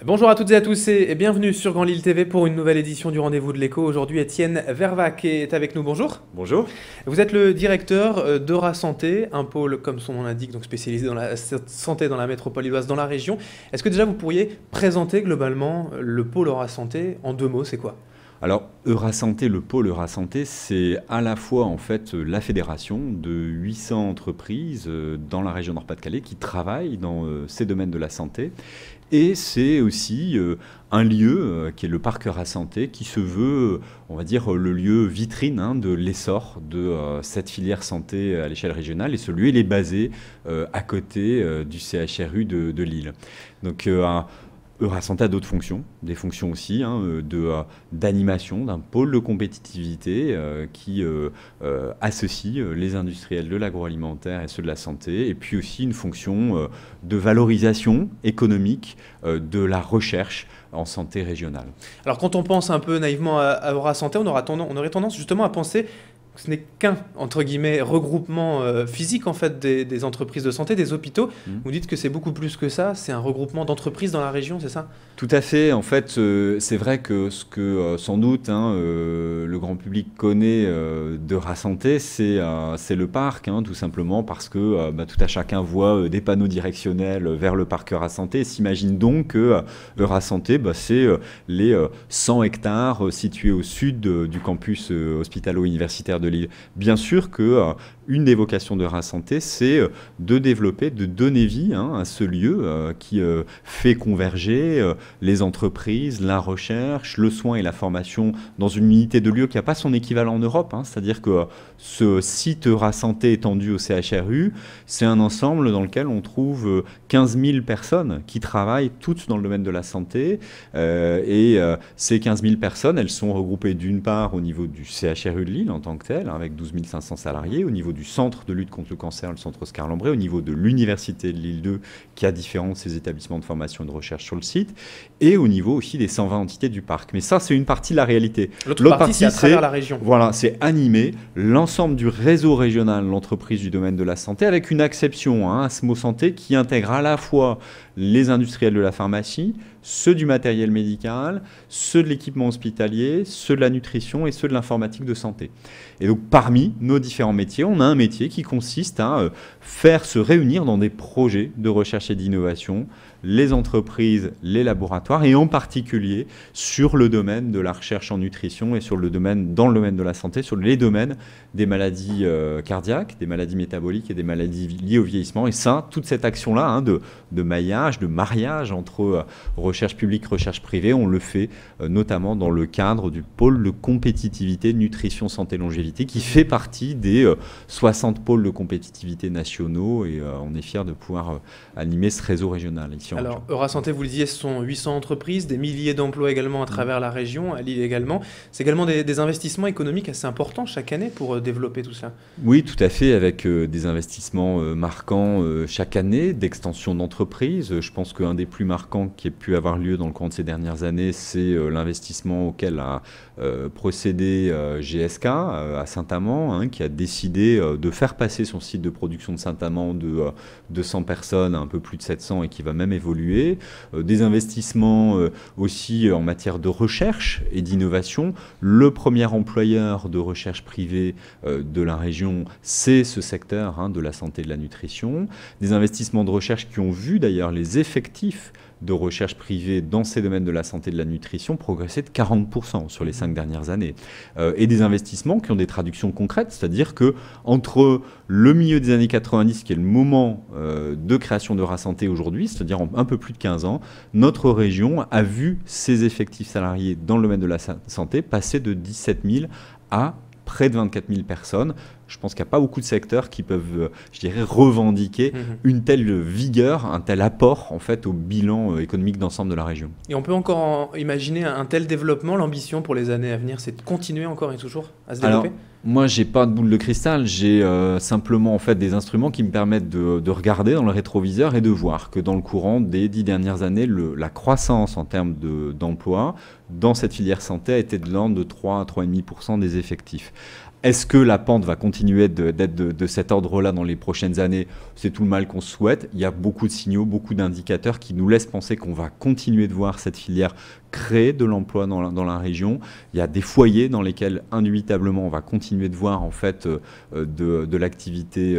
Bonjour à toutes et à tous et bienvenue sur Grand Lille TV pour une nouvelle édition du Rendez-vous de l'Écho. Aujourd'hui, Étienne Vervac est avec nous. Bonjour. Bonjour. Vous êtes le directeur d'Eura Santé, un pôle, comme son nom l'indique, donc spécialisé dans la santé dans la métropole lilloise, dans la région. Est-ce que déjà vous pourriez présenter globalement le pôle Eura Santé en 2 mots, c'est quoi? Alors, Eura Santé, le pôle Eura Santé, c'est à la fois en fait la fédération de 800 entreprises dans la région Nord-Pas-de-Calais qui travaillent dans ces domaines de la santé. Et c'est aussi un lieu qui est le parc Eura Santé qui se veut, on va dire, le lieu vitrine de l'essor de cette filière santé à l'échelle régionale. Et ce lieu, il est basé à côté du CHRU de Lille. Donc, Eura Santé a d'autres fonctions, des fonctions aussi d'animation d'un pôle de compétitivité qui associe les industriels de l'agroalimentaire et ceux de la santé, et puis aussi une fonction de valorisation économique de la recherche en santé régionale. Alors quand on pense un peu naïvement à Eura Santé, on aurait tendance justement à penser que ce n'est qu'un, entre guillemets, regroupement physique en fait des entreprises de santé, des hôpitaux. Vous dites que c'est beaucoup plus que ça, c'est un regroupement d'entreprises dans la région, c'est ça? Tout à fait. En fait, c'est vrai que ce que sans doute le grand public connaît d'Eura Santé, c'est le parc, tout simplement parce que tout à chacun voit des panneaux directionnels vers le parc Eura Santé et s'imagine donc que Eura Santé, c'est les 100 hectares situés au sud du campus hospitalo-universitaire de Lille. Bien sûr que une des vocations d'Eura Santé, c'est de développer, de donner vie à ce lieu qui fait converger les entreprises, la recherche, le soin et la formation dans une unité de lieu qui n'a pas son équivalent en Europe. C'est-à-dire que ce site Eura Santé étendu au CHRU, c'est un ensemble dans lequel on trouve 15 000 personnes qui travaillent toutes dans le domaine de la santé. Ces 15 000 personnes, elles sont regroupées d'une part au niveau du CHRU de Lille en tant que tel, avec 12 500 salariés, au niveau du centre de lutte contre le cancer, le centre Oscar Lambret, au niveau de l'université de Lille 2, qui a différents de ses établissements de formation et de recherche sur le site, et au niveau aussi des 120 entités du parc. Mais ça, c'est une partie de la réalité. L'autre partie, c'est à travers la région. Voilà, c'est animer l'ensemble du réseau régional, l'entreprise du domaine de la santé, avec une acception à ce mot santé qui intègre à la fois les industriels de la pharmacie, ceux du matériel médical, ceux de l'équipement hospitalier, ceux de la nutrition et ceux de l'informatique de santé. Et donc parmi nos différents métiers, on a un métier qui consiste à faire se réunir dans des projets de recherche et d'innovation les entreprises, les laboratoires, et en particulier sur le domaine de la recherche en nutrition et dans le domaine de la santé, sur les domaines des maladies cardiaques, des maladies métaboliques et des maladies liées au vieillissement. Et ça, toute cette action-là de maillage, de mariage entre recherche publique, recherche privée, on le fait notamment dans le cadre du pôle de compétitivité, nutrition, santé, longévité, qui fait partie des 60 pôles de compétitivité nationaux, et on est fiers de pouvoir animer ce réseau régional ici. Alors, Eura Santé, vous le disiez, ce sont 800 entreprises, des milliers d'emplois également à travers la région, à Lille également. C'est également des investissements économiques assez importants chaque année pour développer tout ça. Oui, tout à fait, avec des investissements marquants chaque année, d'extension d'entreprises. Je pense qu'un des plus marquants qui ait pu avoir lieu dans le cours de ces dernières années, c'est l'investissement auquel a procédé GSK à Saint-Amand, qui a décidé de faire passer son site de production de Saint-Amand de 200 personnes à un peu plus de 700 et qui va même évoluer. Des investissements aussi en matière de recherche et d'innovation. Le premier employeur de recherche privée de la région, c'est ce secteur de la santé et de la nutrition. Des investissements de recherche qui ont vu d'ailleurs les effectifs de recherche privée dans ces domaines de la santé et de la nutrition progresser de 40% sur les 5 dernières années. Et des investissements qui ont des traductions concrètes, c'est-à-dire que entre le milieu des années 90, qui est le moment de création d'Eura Santé aujourd'hui, c'est-à-dire en un peu plus de 15 ans, notre région a vu ses effectifs salariés dans le domaine de la santé passer de 17 000 à près de 24 000 personnes. Je pense qu'il n'y a pas beaucoup de secteurs qui peuvent, je dirais, revendiquer une telle vigueur, un tel apport en fait au bilan économique d'ensemble de la région. Et on peut encore imaginer un tel développement. L'ambition pour les années à venir, c'est de continuer encore et toujours à se développer? Moi, j'ai pas de boule de cristal, j'ai simplement en fait des instruments qui me permettent de regarder dans le rétroviseur et de voir que dans le courant des 10 dernières années, la croissance en termes d'emploi dans cette filière santé a été de l'ordre de 3 à 3,5% des effectifs. Est-ce que la pente va continuer d'être de cet ordre-là dans les prochaines années? C'est tout le mal qu'on souhaite. Il y a beaucoup de signaux, beaucoup d'indicateurs qui nous laissent penser qu'on va continuer de voir cette filière créer de l'emploi dans la région. Il y a des foyers dans lesquels indubitablement on va continuer de voir en fait de l'activité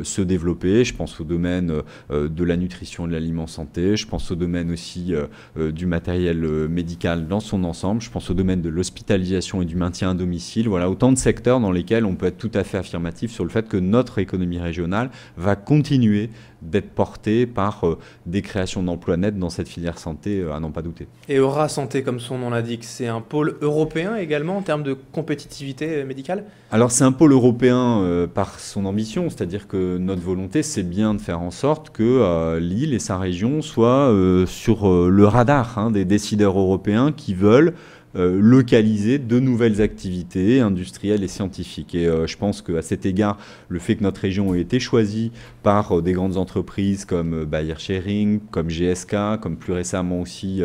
se développer. Je pense au domaine de la nutrition et de l'aliment santé. Je pense au domaine aussi du matériel médical dans son ensemble. Je pense au domaine de l'hospitalisation et du maintien à domicile. Voilà, autant de secteurs dans lesquels on peut être tout à fait affirmatif sur le fait que notre économie régionale va continuer d'être portée par des créations d'emplois nets dans cette filière santé, à n'en pas douter. Et Aura Santé, comme son nom l'indique, c'est un pôle européen également en termes de compétitivité médicale? Alors c'est un pôle européen par son ambition, c'est-à-dire que notre volonté, c'est bien de faire en sorte que l'île et sa région soient sur le radar des décideurs européens qui veulent localiser de nouvelles activités industrielles et scientifiques. Et je pense qu'à cet égard, le fait que notre région ait été choisie par des grandes entreprises comme Bayer Schering, comme GSK, comme plus récemment aussi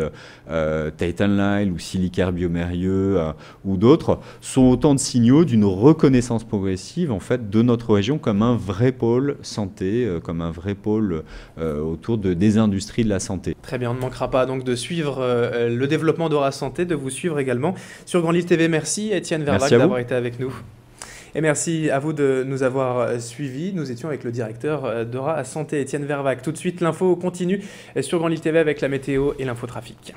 Tate & Lyle ou Silicaire Biomérieux ou d'autres, sont autant de signaux d'une reconnaissance progressive en fait, de notre région comme un vrai pôle santé, comme un vrai pôle autour des industries de la santé. Très bien, on ne manquera pas donc de suivre le développement d'Aura Santé, de vous suivre également sur Grand Lille TV. Merci Étienne Vervac d'avoir été avec nous. Et merci à vous de nous avoir suivis. Nous étions avec le directeur d'Aura Santé, Étienne Vervac. Tout de suite, l'info continue sur Grand Lille TV avec la météo et l'infotrafic.